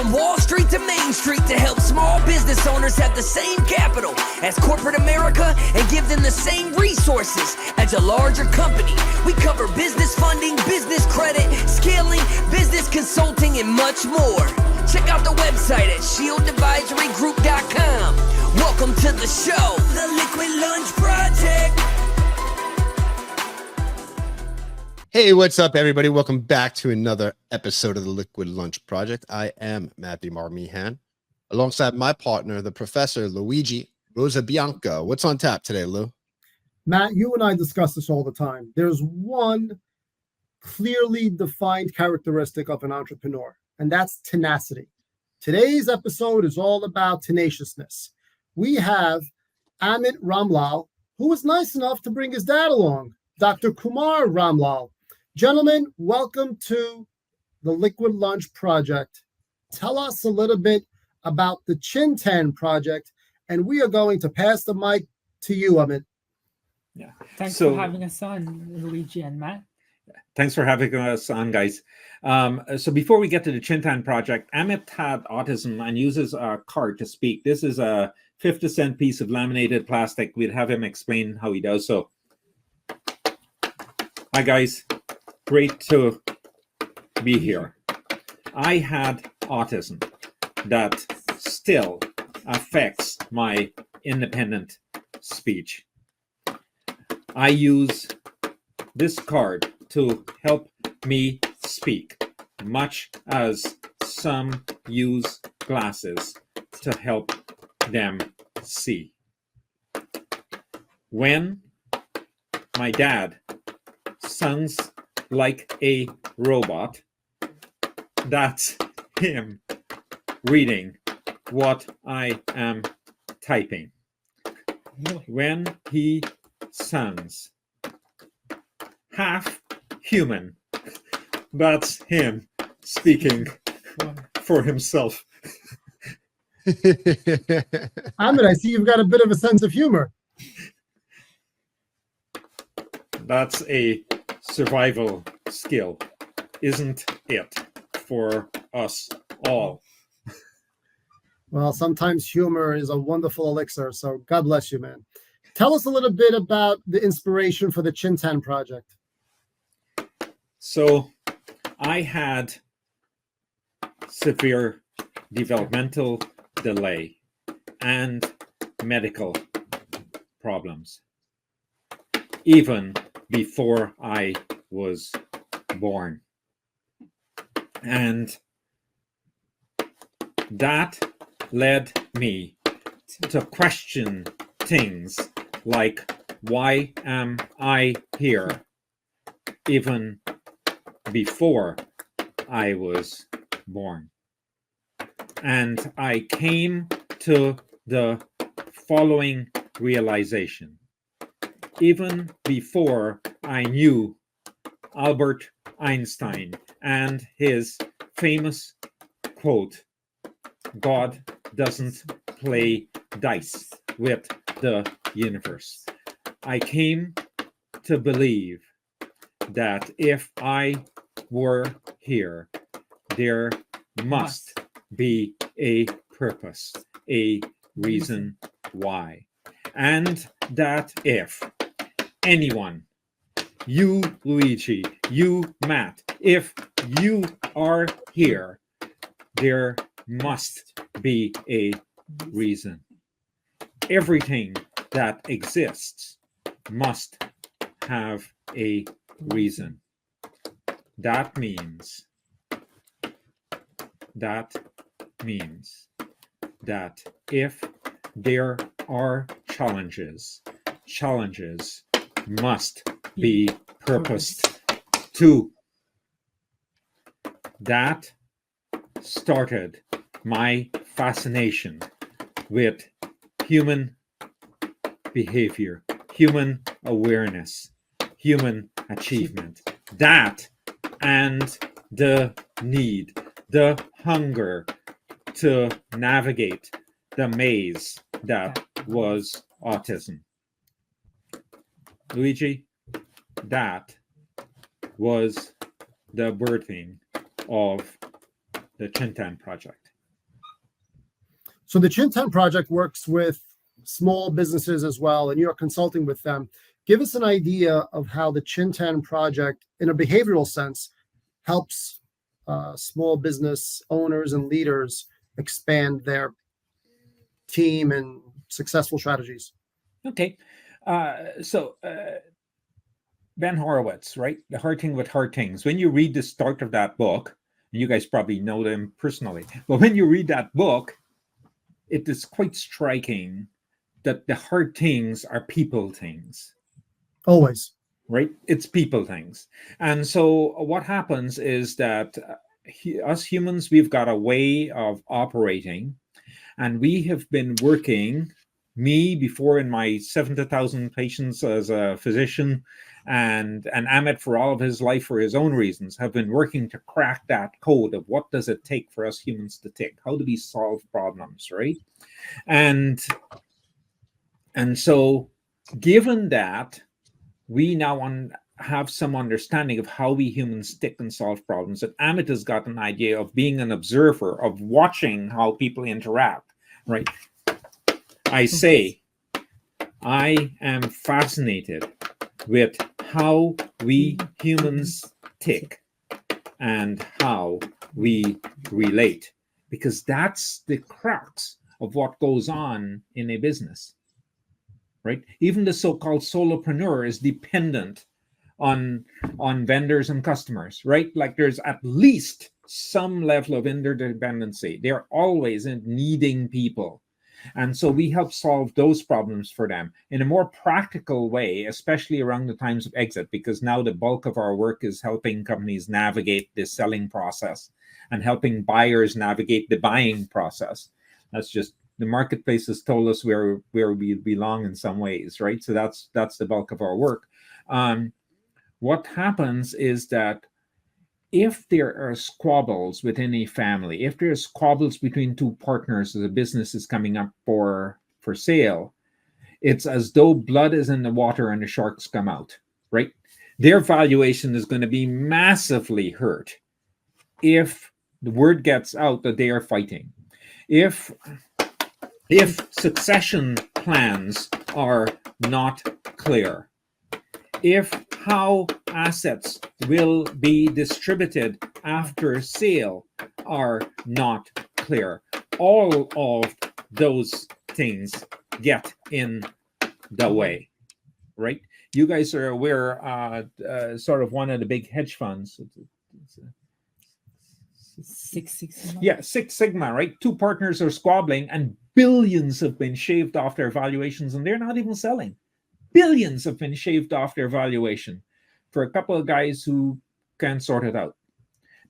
From Wall Street to Main Street to help small business owners have the same capital as corporate America and give them the same resources as a larger company. We cover business funding, business credit, scaling, business consulting, and much more. Check out the website at shieldadvisorygroup.com. Welcome to the show, The Liquid Lunch Project. Hey, what's up, everybody? Welcome back to another episode of the Liquid Lunch Project. I am Matthew Marmihan, alongside my partner, the Professor Luigi Rosabianca. What's on tap today, Lou? Matt, you and I discuss this all the time. There's one clearly defined characteristic of an entrepreneur, and that's tenacity. Today's episode is all about tenaciousness. We have Amit Ramlall, who was nice enough to bring his dad along, Dr. Kumar Ramlall. Gentlemen, welcome to the Liquid Lunch Project. Tell us a little bit about the Chintan Project, and we are going to pass the mic to you, Amit. Yeah. Thanks for having us on, Luigi and Matt. Thanks for having us on, guys. So before we get to the Chintan Project, Amit had autism and uses a card to speak. This is a 50-cent piece of laminated plastic. We'd have him explain how he does so. Hi, guys. Great to be here. I had autism that still affects my independent speech. I use this card to help me speak, much as some use glasses to help them see. When my dad sounds like a robot, that's him reading what I am typing. When he sounds half human, that's him speaking for himself. Amit, I see you've got a bit of a sense of humor. That's a survival skill, isn't it, for us all? Well, sometimes humor is a wonderful elixir, so God bless you, man. Tell us a little bit about the inspiration for the Chintan Project. So I had severe developmental delay and medical problems even before I was born. And that led me to question things like, why am I here even before I was born? And I came to the following realization. Even before I knew Albert Einstein and his famous quote, God doesn't play dice with the universe, I came to believe that if I were here, there must be a purpose, a reason why. And that if anyone, you, Luigi, you, Matt, if you are here, there must be a reason. Everything that exists must have a reason. That means that if there are challenges must be purposed too. That started my fascination with human behavior, human awareness, human achievement. That and the need, the hunger to navigate the maze that was autism. Luigi, that was the birthing of the Chintan Project. So the Chintan Project works with small businesses as well, and you're consulting with them. Give us an idea of how the Chintan Project, in a behavioral sense, helps small business owners and leaders expand their team and successful strategies. Okay. So Ben Horowitz, right? The Hard Thing with Hard Things. When you read the start of that book, and you guys probably know them personally, but when you read that book, it is quite striking that the hard things are people things. Always. Right? It's people things. And so what happens is that us humans, we've got a way of operating, and we have been working, me before in my 70,000 patients as a physician, and Amit for all of his life for his own reasons, have been working to crack that code of what does it take for us humans to tick? How do we solve problems, right? And so given that, we now have some understanding of how we humans tick and solve problems. And Amit has got an idea of being an observer, of watching how people interact, right? I say, I am fascinated with how we humans tick and how we relate, because that's the crux of what goes on in a business. Right? Even the so-called solopreneur is dependent on vendors and customers, right? Like there's at least some level of interdependency. They're always needing people. And so we help solve those problems for them in a more practical way, especially around the times of exit, because now the bulk of our work is helping companies navigate the selling process and helping buyers navigate the buying process. That's just, the marketplace has told us where we belong in some ways, right? So that's the bulk of our work. What happens is that if there are squabbles within a family, if there are squabbles between two partners as a business is coming up for sale, it's as though blood is in the water and the sharks come out, right? Their valuation is going to be massively hurt if the word gets out that they are fighting. If succession plans are not clear, if how assets will be distributed after sale are not clear, all of those things get in the way, right? You guys are aware, sort of one of the big hedge funds. Six Sigma. Yeah, Six Sigma, right? Two partners are squabbling and billions have been shaved off their valuations and they're not even selling. Billions have been shaved off their valuation for a couple of guys who can't sort it out.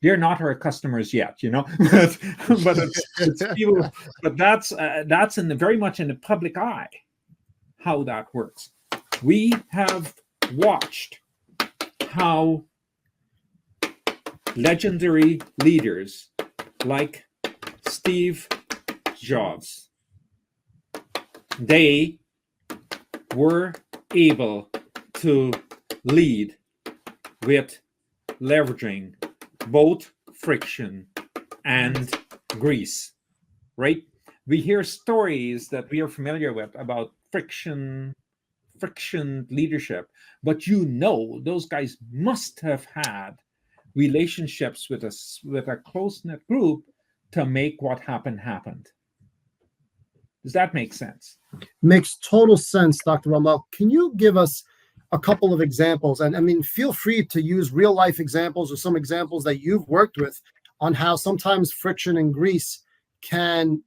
They're not our customers yet, you know, but it's people, but that's very much in the public eye how that works. We have watched how legendary leaders like Steve Jobs, they were able to lead with leveraging both friction and grease, right? We hear stories that we are familiar with about friction leadership, but you know those guys must have had relationships with a close-knit group to make what happened. Does that make sense? Makes total sense, Dr. Ramlall. Can you give us a couple of examples? And I mean, feel free to use real life examples or some examples that you've worked with on how sometimes friction and grease can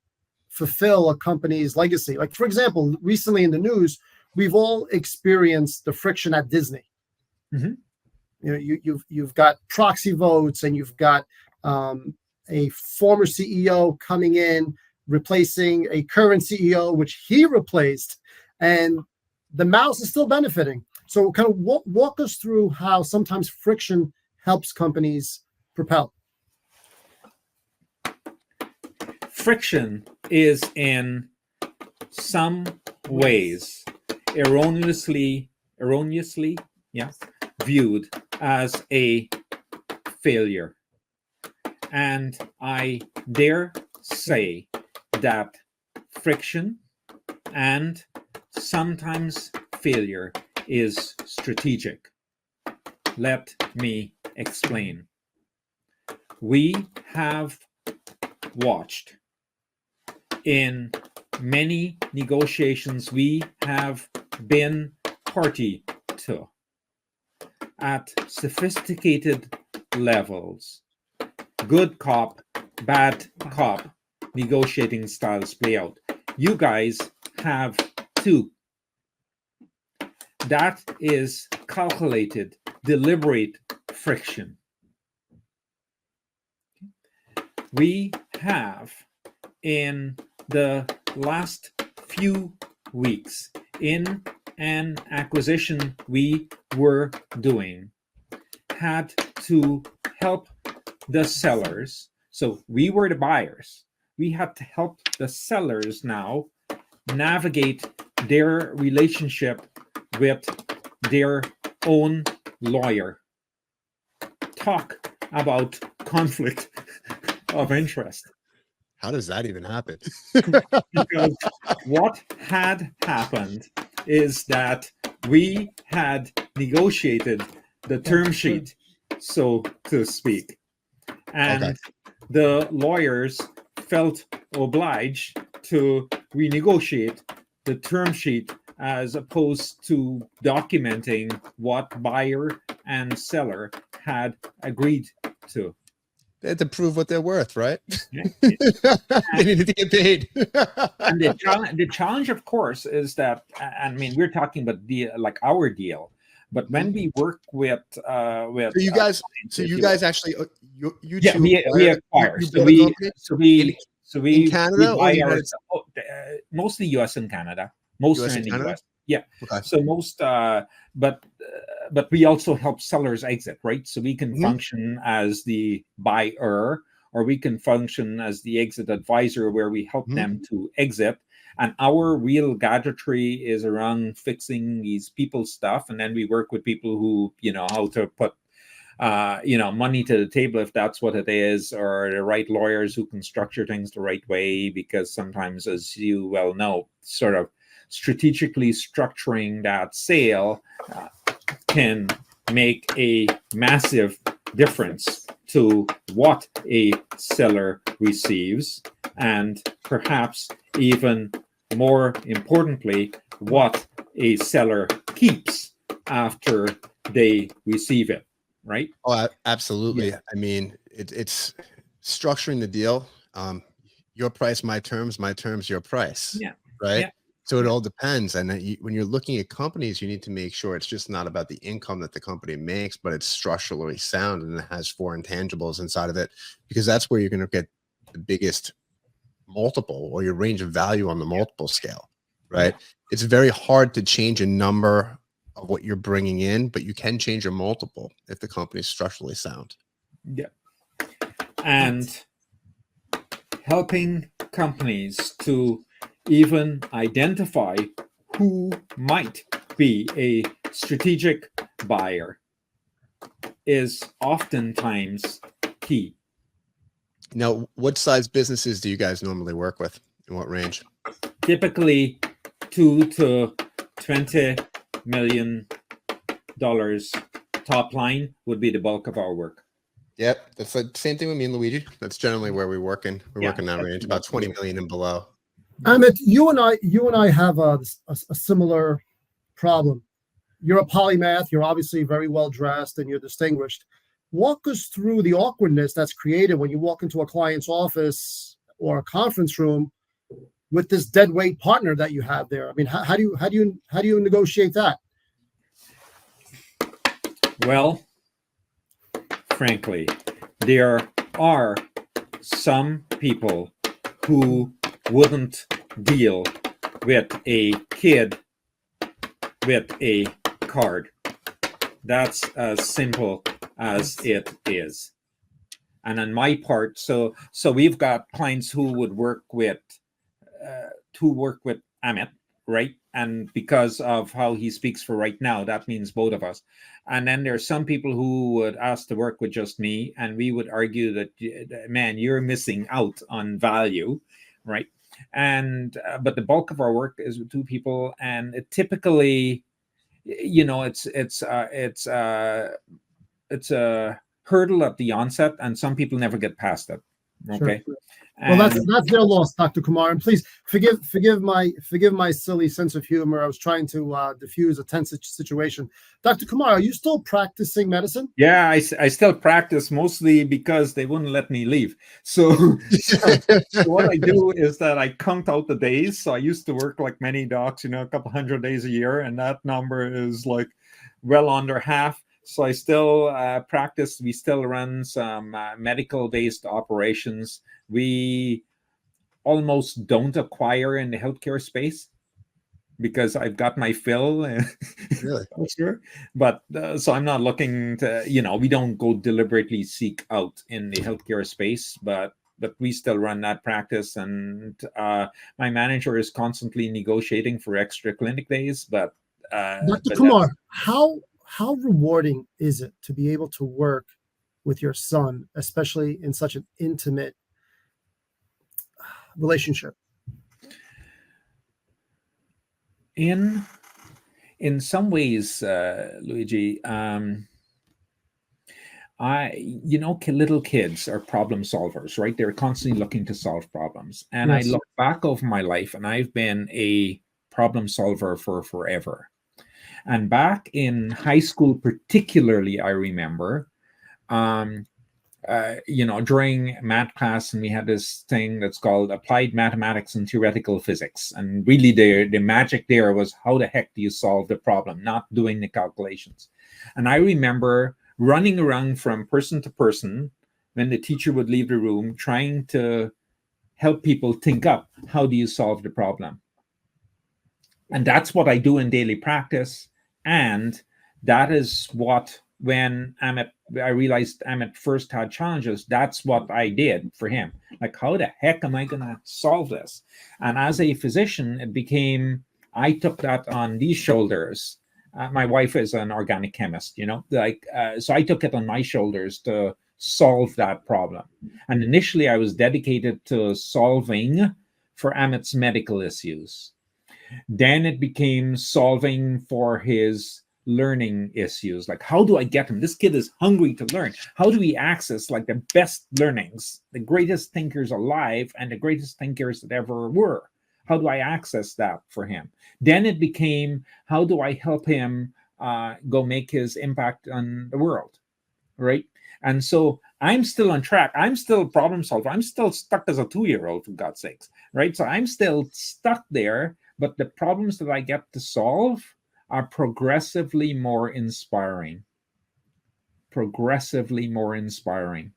fulfill a company's legacy. Like, for example, recently in the news, we've all experienced the friction at Disney. Mm-hmm. You know, you've got proxy votes, and you've got a former CEO coming in, replacing a current CEO, which he replaced, and the mouse is still benefiting. So kind of walk us through how sometimes friction helps companies propel. Friction is in some ways erroneously viewed as a failure. And I dare say that friction, and sometimes failure is strategic. Let me explain. We have watched in many negotiations we have been party to at sophisticated levels, good cop, bad cop negotiating styles play out. You guys have two. That is calculated, deliberate friction. We have, in the last few weeks, in an acquisition we were doing, had to help the sellers. So we were the buyers. We had to help the sellers now navigate their relationship with their own lawyer. Talk about conflict of interest. How does that even happen? Because what had happened is that we had negotiated the term sheet, so to speak, and the lawyers felt obliged to renegotiate the term sheet as opposed to documenting what buyer and seller had agreed to. They had to prove what they're worth, right? Yeah. They needed to get paid. And the challenge, of course, is that, I mean, we're talking about like our deal, but when we work with so you guys, actually, you yeah, two we acquire. So we in Canada we buy or mostly U.S. and Canada. Most US are in and the Canada? U.S. Yeah. Okay. So most, but we also help sellers exit, right? So we can Mhm. function as the buyer, or we can function as the exit advisor, where we help them to exit. And our real gadgetry is around fixing these people's stuff, and then we work with people who how to put money to the table, if that's what it is, or the right lawyers who can structure things the right way. Because sometimes, as you well know, sort of strategically structuring that sale can make a massive difference to what a seller receives, and perhaps even more importantly, what a seller keeps after they receive it, right? Oh, absolutely. Yeah. I mean, it's structuring the deal. Your price, my terms, your price. Yeah. Right. Yeah. So it all depends. And when you're looking at companies, you need to make sure it's just not about the income that the company makes, but it's structurally sound and it has 4 intangibles inside of it, because that's where you're going to get the biggest multiple, or your range of value on the multiple scale. Right. Yeah. It's very hard to change a number of what you're bringing in, but you can change your multiple if the company is structurally sound. Yeah. And helping companies to even identify who might be a strategic buyer is oftentimes key. Now, what size businesses do you guys normally work with? In what range? Typically $2 to $20 million top line would be the bulk of our work. Yep, that's the same thing with me and Luigi. That's generally where we work in. We work in that range, about 20 million and below. Amit, you and I have a similar problem. You're a polymath. You're obviously very well dressed and you're distinguished. Walk us through the awkwardness that's created when you walk into a client's office or a conference room with this deadweight partner that you have there. I mean, how do you negotiate that? Well, frankly, there are some people who wouldn't deal with a kid with a card. That's as simple as it is. And on my part, so we've got clients who would work with Amit, right? And because of how he speaks for right now, that means both of us. And then there's some people who would ask to work with just me, and we would argue that, man, you're missing out on value, right? but the bulk of our work is with two people, and it typically, it's a hurdle at the onset, and some people never get past it. Okay. Sure. Well, that's their loss, Dr. Kumar. And please forgive my silly sense of humor. I was trying to diffuse a tense situation. Dr. Kumar, are you still practicing medicine? Yeah, I still practice, mostly because they wouldn't let me leave. So what I do is that I count out the days. So I used to work like many docs, a couple hundred days a year, and that number is like well under half. So I still practice. We still run some medical-based operations. We almost don't acquire in the healthcare space because I've got my fill. Really? Sure. But so I'm not looking to, we don't go deliberately seek out in the healthcare space, but we still run that practice. And my manager is constantly negotiating for extra clinic days. But Dr. Kumar, how rewarding is it to be able to work with your son, especially in such an intimate relationship? In some ways, Luigi, little kids are problem solvers, right? They're constantly looking to solve problems. And Yes. I look back over my life, and I've been a problem solver for forever. And back in high school, particularly, I remember, during math class, and we had this thing that's called applied mathematics and theoretical physics. And really the magic there was, how the heck do you solve the problem, not doing the calculations. And I remember running around from person to person when the teacher would leave the room, trying to help people think up, how do you solve the problem? And that's what I do in daily practice. And that is what, when I realized Amit first had challenges, that's what I did for him. Like, how the heck am I going to solve this? And as a physician, it became, I took that on these shoulders. My wife is an organic chemist, so I took it on my shoulders to solve that problem. And initially, I was dedicated to solving for Amit's medical issues. Then it became solving for his learning issues. Like, how do I get him? This kid is hungry to learn. How do we access like the best learnings, the greatest thinkers alive and the greatest thinkers that ever were? How do I access that for him? Then it became, how do I help him go make his impact on the world, right? And so I'm still on track. I'm still a problem solver. I'm still stuck as a 2-year-old, for God's sakes, right? So I'm still stuck there. But the problems that I get to solve are progressively more inspiring. Progressively more inspiring.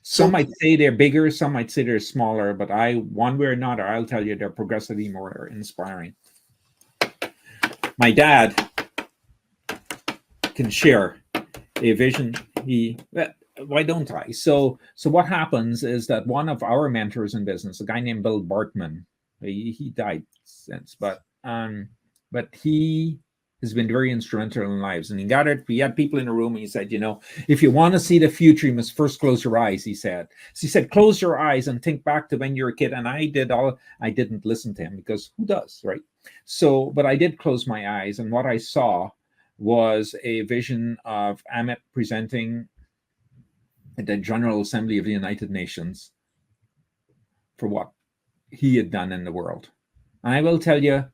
Some might say they're bigger, some might say they're smaller, but one way or another, I'll tell you, they're progressively more inspiring. My dad can share a vision. Why don't I? So what happens is that one of our mentors in business, a guy named Bill Bartman, he died since, but he has been very instrumental in lives. And we had people in the room, and he said, if you want to see the future, you must first close your eyes, he said. So he said, close your eyes and think back to when you were a kid. And I didn't listen to him, because who does, right? So, but I did close my eyes, and what I saw was a vision of Amit presenting at the General Assembly of the United Nations for what he had done in the world. And I will tell you,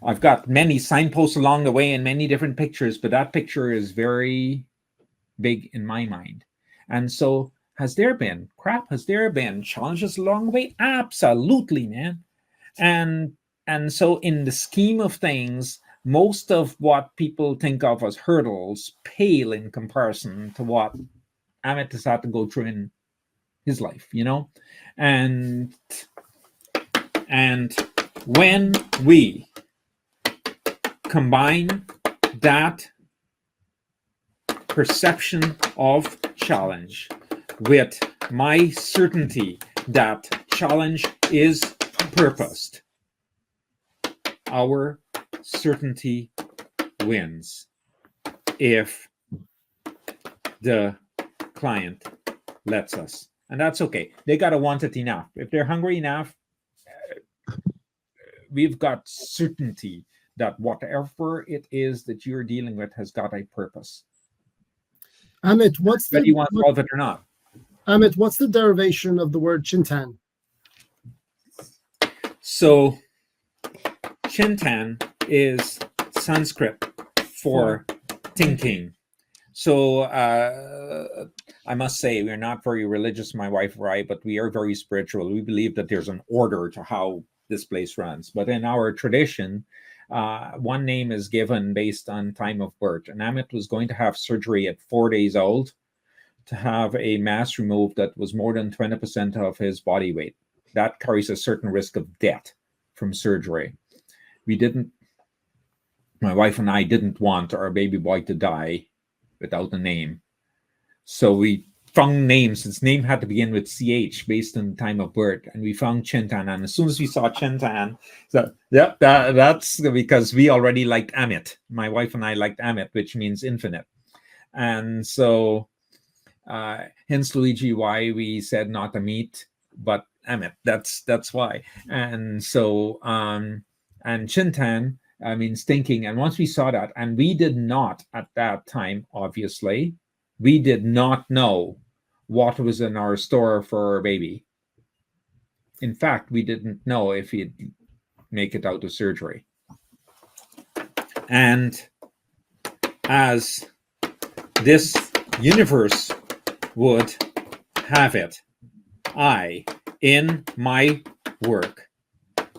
I've got many signposts along the way and many different pictures, but that picture is very big in my mind. And so, has there been challenges along the way? Absolutely, man. And so in the scheme of things, most of what people think of as hurdles pale in comparison to what Amit has had to go through in his life, And when we combine that perception of challenge with my certainty that challenge is purposed, our certainty wins if the client lets us. And that's okay. They got to want it enough. If they're hungry enough, we've got certainty that whatever it is that you're dealing with has got a purpose. Amit, Whether you want to solve it or not. Amit, what's the derivation of the word Chintan? So Chintan is Sanskrit for thinking. So I must say, we're not very religious, my wife and I, but we are very spiritual. We believe that there's an order to how this place runs. But in our tradition, one name is given based on time of birth. And Amit was going to have surgery at 4 days old to have a mass removed that was more than 20% of his body weight. That carries a certain risk of death from surgery. My wife and I didn't want our baby boy to die without a name. So we found names. His name had to begin with CH based on time of birth. And we found Chintan. And as soon as we saw Chintan, so that's because we already liked Amit. My wife and I liked Amit, which means infinite. And so hence, Luigi, why we said not Amit, but Amit. That's why. And so and Chintan means thinking. And once we saw that, and we did not at that time, obviously, we did not know what was in our store for our baby. In fact, we didn't know if he'd make it out of surgery. And as this universe would have it, I, in my work,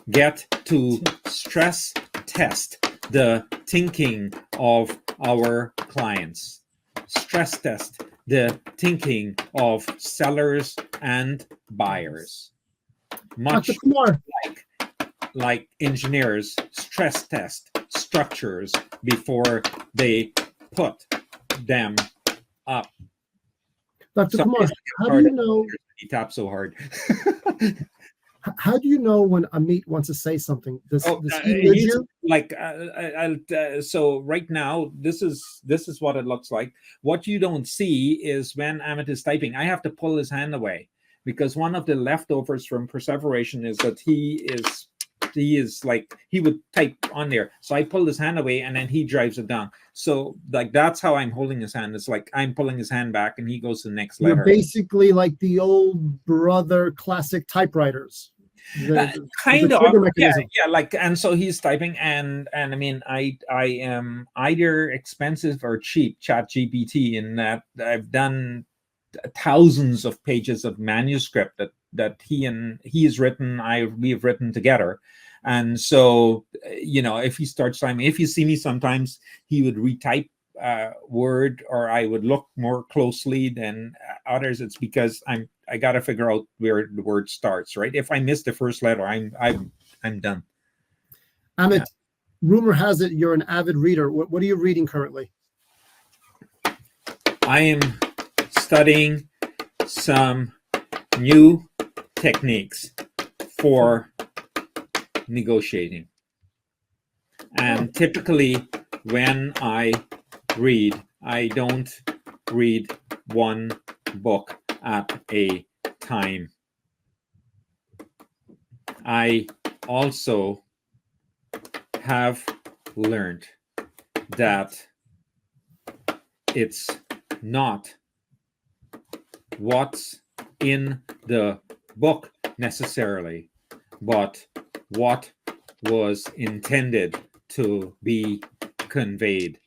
get to stress test the thinking of our clients, stress test the thinking of sellers and buyers, much Dr. Kumar. like engineers stress test structures before they put them up. Dr. Kumar, how do you know? He tapped so hard. How do you know when Amit wants to say something? Does he nudge you? Like so right now, this is what it looks like. What you don't see is when Amit is typing, I have to pull his hand away because one of the leftovers from perseveration is that he is like, he would type on there. So I pull his hand away and then he drives it down. So like, that's how I'm holding his hand. It's like I'm pulling his hand back and he goes to the next letter. You're basically like the old brother classic typewriters. Kind of, yeah, like, and so he's typing, and I mean, I am either expensive or cheap, ChatGPT, in that I've done thousands of pages of manuscript that he has written, we have written together. And so, you know, if he starts typing, if you see me sometimes, he would retype word, or I would look more closely than others. It's because I got to figure out where the word starts, right? If I miss the first letter, I'm done. Amit, rumor has it you're an avid reader. What are you reading currently? I am studying some new techniques for negotiating. And typically when I read, I don't read one book at a time. I also have learned that it's not what's in the book necessarily, but what was intended to be conveyed.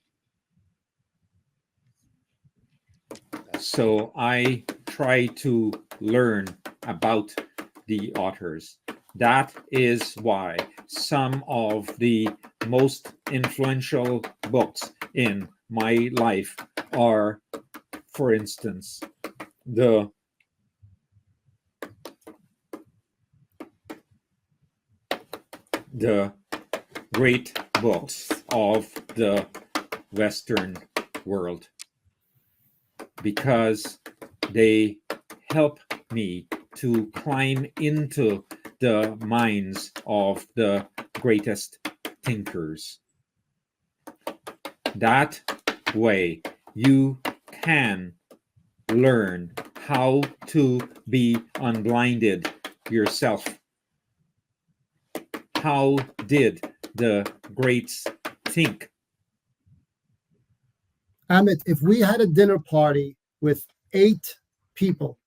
So I try to learn about the authors. That is why some of the most influential books in my life are, for instance, the great books of the Western world, because they help me to climb into the minds of the greatest thinkers. That way you can learn how to be unblinded yourself. how did the greats think? Amit, if we had a dinner party with 8 people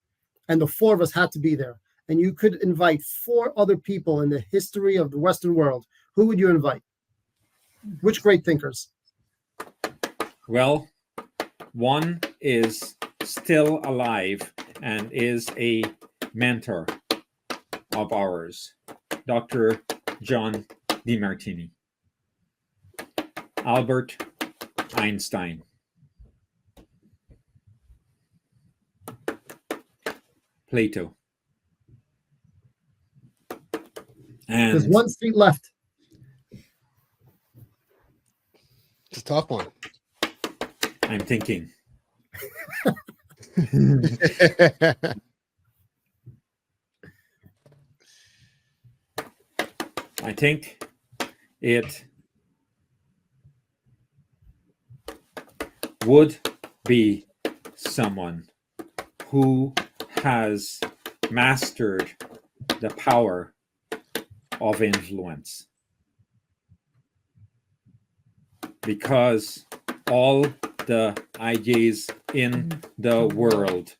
and the 4 of us had to be there, and you could invite 4 other people in the history of the Western world, who would you invite? Which great thinkers? Well, one is still alive and is a mentor of ours, Dr. John DeMartini. Albert Einstein. Plato. There's And 1 seat left. It's a tough one. I'm thinking. I think it would be someone who has mastered the power of influence. Because all the ideas in the world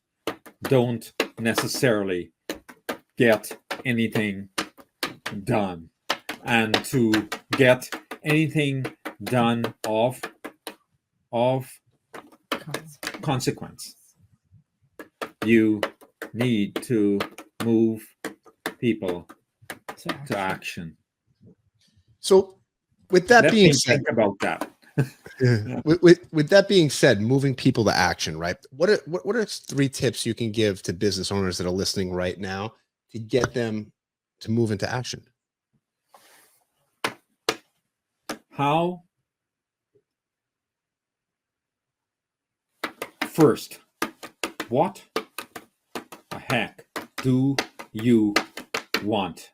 don't necessarily get anything done. And to get anything done of consequence, you need to move people to action. So with that Let being me said, think about that. with that being said, moving people to action, right? What are 3 tips you can give to business owners that are listening right now to get them to move into action? How? First, what the heck do you want?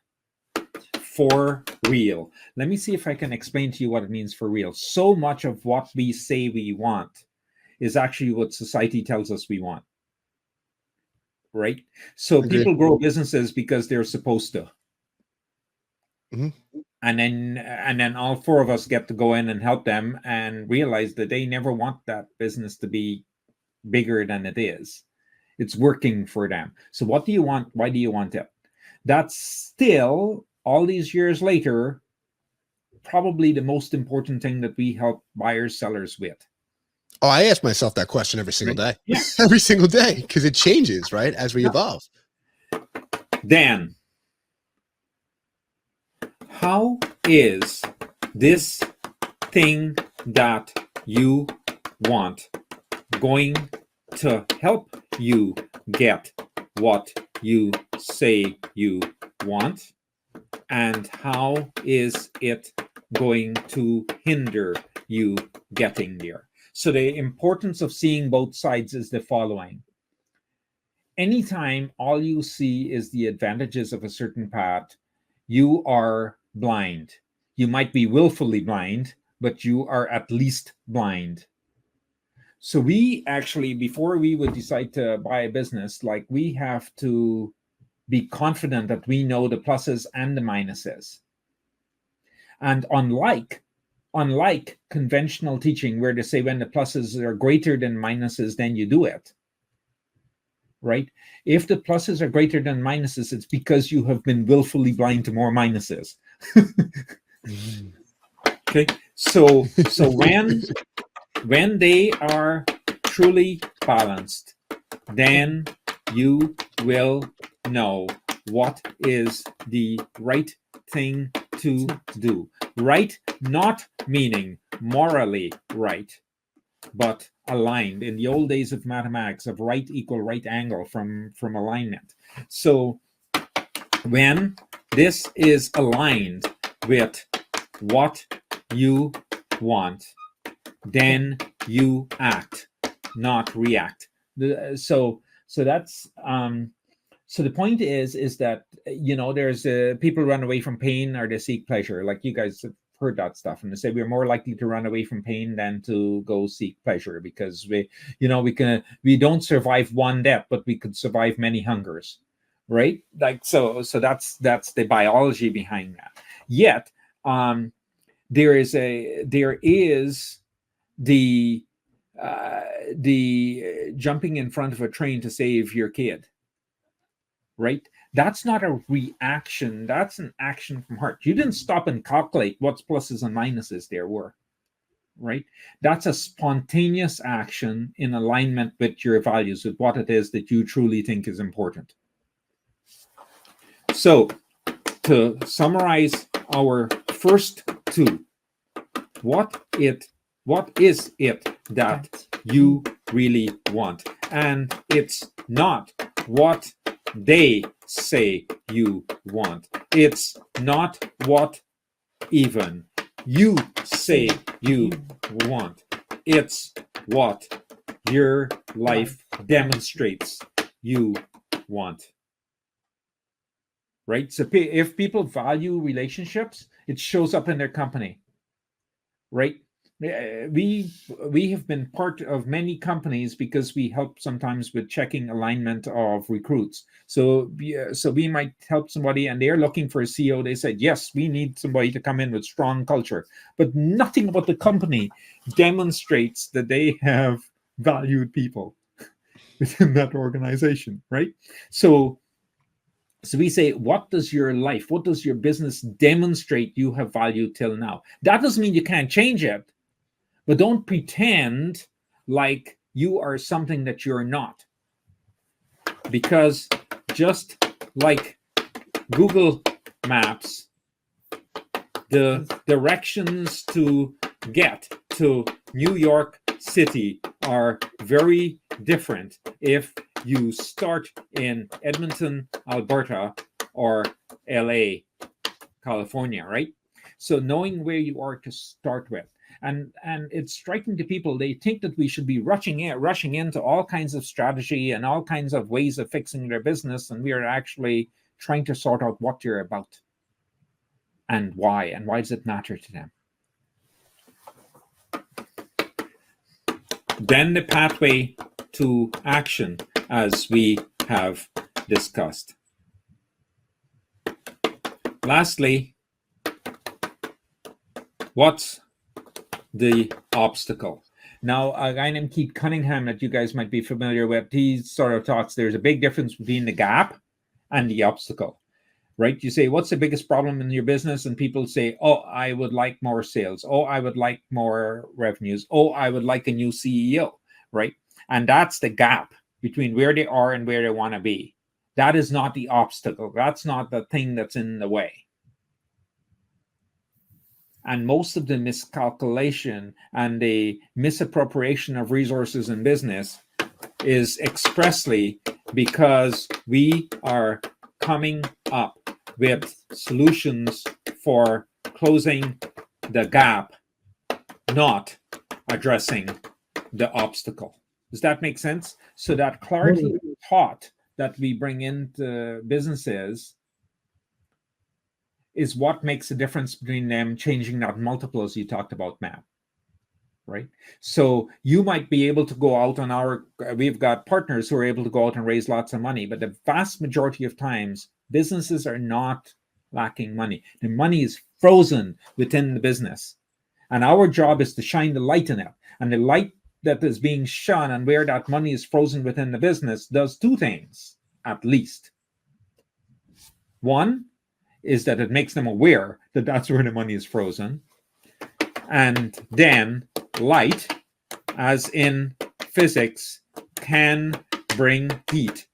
For real. Let me see if I can explain to you what it means for real. So much of what we say we want is actually what society tells us we want. Right? So Agreed. people grow businesses because they're supposed to. Mm-hmm. And then all 4 of us get to go in and help them and realize that they never want that business to be bigger than it is. It's working for them. So what do you want? Why do you want it? That's still, all these years later, probably the most important thing that we help buyers, sellers with. Oh, I ask myself that question every single day. Yeah. Every single day, because it changes, right? As we evolve. Then, how is this thing that you want going to help you get what you say you want? And how is it going to hinder you getting there? So the importance of seeing both sides is the following. Anytime all you see is the advantages of a certain path, you are blind. You might be willfully blind, but you are at least blind. So we actually, before we would decide to buy a business, like, we have to be confident that we know the pluses and the minuses. And unlike conventional teaching, where they say when the pluses are greater than minuses, then you do it. Right? If the pluses are greater than minuses, it's because you have been willfully blind to more minuses. Okay. So when they are truly balanced, then you will know what is the right thing to do. Right, not meaning morally right, but aligned. In the old days of mathematics, of right equal right angle from alignment. So when this is aligned with what you want, then you act, not react. So that's so the point is that, you know, there's people run away from pain or they seek pleasure. Like, you guys have heard that stuff, and they say we're more likely to run away from pain than to go seek pleasure, because we don't survive one death, but we could survive many hungers, right? Like, so that's the biology behind that. Yet there is the jumping in front of a train to save your kid, right? That's not a reaction. That's an action from heart. You didn't stop and calculate what's pluses and minuses there were, right? That's a spontaneous action in alignment with your values, with what it is that you truly think is important. So, to summarize our first two, what is it that you really want? And it's not what they say you want. It's not what even you say you want. It's what your life demonstrates you want. Right? So if people value relationships, it shows up in their company. Right? We have been part of many companies because we help sometimes with checking alignment of recruits. So we might help somebody and they're looking for a CEO. They said, yes, we need somebody to come in with strong culture, but nothing about the company demonstrates that they have valued people within that organization, right? So we say, what does your life, what does your business demonstrate you have valued till now? That doesn't mean you can't change it. But don't pretend like you are something that you're not. Because just like Google Maps, the directions to get to New York City are very different if you start in Edmonton, Alberta, or LA, California, right? So knowing where you are to start with. And it's striking to people, they think that we should be rushing into all kinds of strategy and all kinds of ways of fixing their business, and we are actually trying to sort out what you're about and why does it matter to them. Then the pathway to action, as we have discussed. Lastly, what's the obstacle? Now, a guy named Keith Cunningham that you guys might be familiar with, he sort of talks, there's a big difference between the gap and the obstacle, right? You say, what's the biggest problem in your business? And people say, oh, I would like more sales. Oh, I would like more revenues. Oh, I would like a new CEO, right? And that's the gap between where they are and where they want to be. That is not the obstacle. That's not the thing that's in the way. And most of the miscalculation and the misappropriation of resources in business is expressly because we are coming up with solutions for closing the gap, not addressing the obstacle. Does that make sense? So that clarity of thought that we bring into businesses is what makes the difference between them changing that multiple, as you talked about, Matt, right? So you might be able to go out on we've got partners who are able to go out and raise lots of money, but the vast majority of times, businesses are not lacking money. The money is frozen within the business. And our job is to shine the light in it. And the light that is being shone and where that money is frozen within the business does two things, at least. One is that it makes them aware that that's where the money is frozen. And then light, as in physics, can bring heat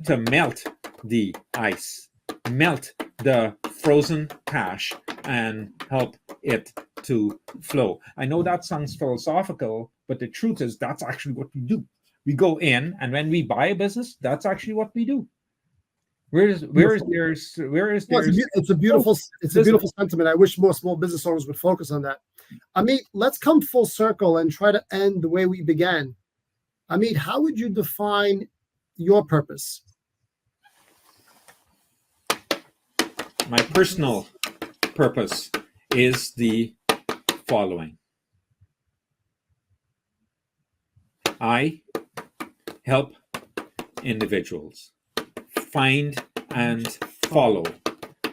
to melt the ice, melt the frozen cash, and help it to flow. I know that sounds philosophical, but the truth is that's actually what we do. We go in, and when we buy a business, that's actually what we do. It's a beautiful sentiment. I wish more small business owners would focus on that. Amit, let's come full circle and try to end the way we began. Amit, how would you define your purpose? My personal purpose is the following. I help individuals find and follow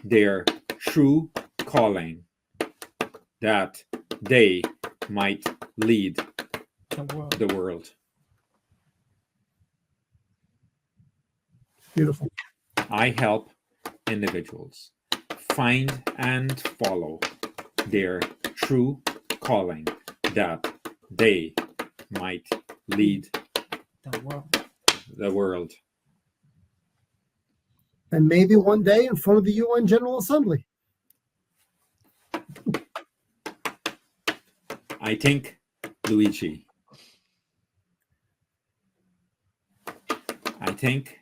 their true calling that they might lead the world. Beautiful. I help individuals find and follow their true calling that they might lead the world. And maybe one day in front of the UN General Assembly. I think, Luigi, I think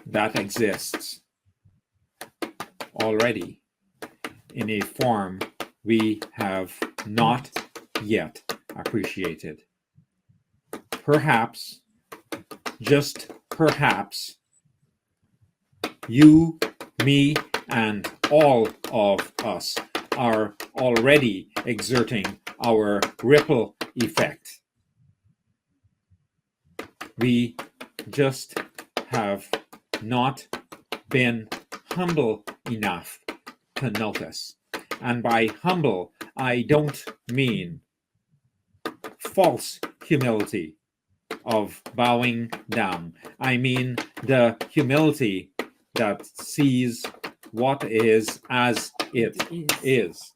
that exists already in a form we have not yet appreciated. Perhaps, just perhaps, you, me, and all of us are already exerting our ripple effect. We just have not been humble enough to notice. And by humble, I don't mean false humility of bowing down. I mean the humility that sees what is as it is.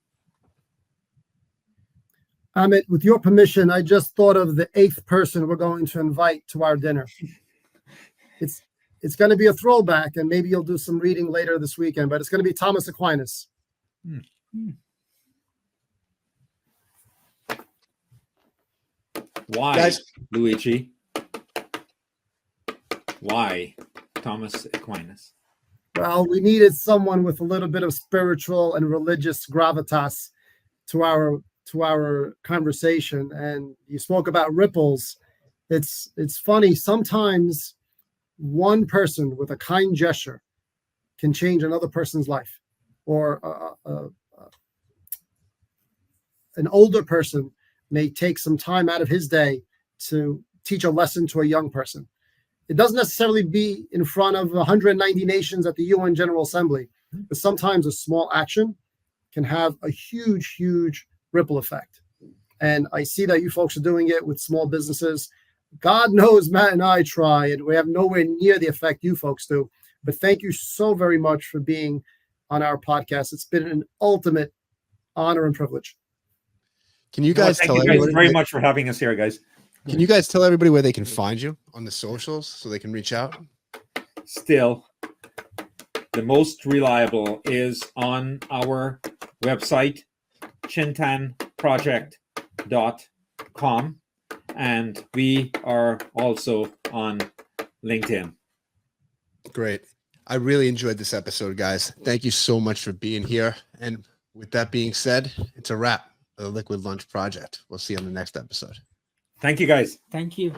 Amit, with your permission, I just thought of the 8th person we're going to invite to our dinner. It's going to be a throwback, and maybe you'll do some reading later this weekend, but it's going to be Thomas Aquinas. Why, Guys. Luigi? Why Thomas Aquinas? Well, we needed someone with a little bit of spiritual and religious gravitas to our conversation. And you spoke about ripples. It's funny. Sometimes one person with a kind gesture can change another person's life, or an older person may take some time out of his day to teach a lesson to a young person. It doesn't necessarily be in front of 190 nations at the UN General Assembly, but sometimes a small action can have a huge, huge ripple effect. And I see that you folks are doing it with small businesses. God knows Matt and I try, and we have nowhere near the effect you folks do. But thank you so very much for being on our podcast. It's been an ultimate honor and privilege. Can you guys thank tell you guys everybody very much for having us here, guys. Can you guys tell everybody where they can find you on the socials so they can reach out? Still, the most reliable is on our website, chintanproject.com, and we are also on LinkedIn. Great. I really enjoyed this episode, guys. Thank you so much for being here. And with that being said, it's a wrap of the Liquid Lunch Project. We'll see you on the next episode. Thank you, guys. Thank you.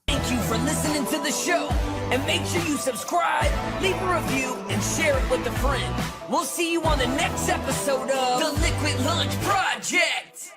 Thank you for listening to the show. And make sure you subscribe, leave a review, and share it with a friend. We'll see you on the next episode of the Liquid Lunch Project.